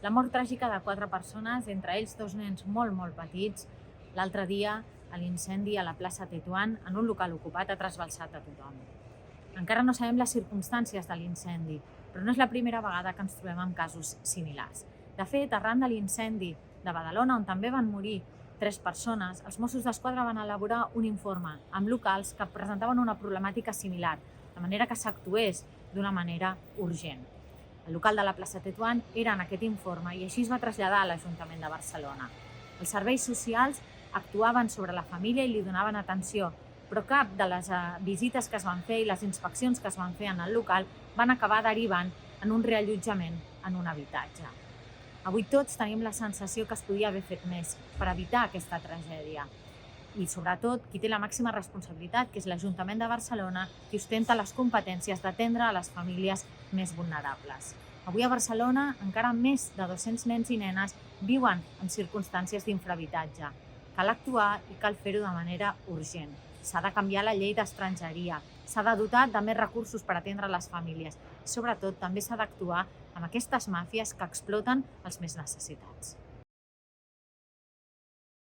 La mort tràgica de 4 persones, entre ells 2 nens molt petits, l'altre dia a l'incendi a la plaça Tetuan, en un local ocupat, ha trasbalsat a tothom. Encara no sabem les circumstàncies de l'incendi, però no és la primera vegada que ens trobem amb casos similars. De fet, arran de l'incendi de Badalona, on també van morir 3 persones, els Mossos d'Esquadra van elaborar un informe amb locals que presentaven una problemàtica similar, de manera que s'actués d'una manera urgent. El local de la plaça Tetuan era en aquest informe i així es va traslladar a l'Ajuntament de Barcelona. Els serveis socials actuaven sobre la família i li donaven atenció, però cap de les visites que es van fer i les inspeccions que es van fer en el local van acabar derivant en un reallotjament en un habitatge. Avui tots tenim la sensació que es podia haver fet més per evitar aquesta tragèdia. I sobretot, qui té la màxima responsabilitat, que és l'Ajuntament de Barcelona, qui ostenta les competències d'atendre a les famílies més vulnerables. Avui a Barcelona encara més de 200 nens i nenes viuen en circumstàncies d'infrahabitatge. Cal actuar i cal fer-ho de manera urgent. S'ha de canviar la llei d'estrangeria, s'ha de dotar de més recursos per atendre les famílies i sobretot també s'ha d'actuar amb aquestes màfies que exploten els més necessitats.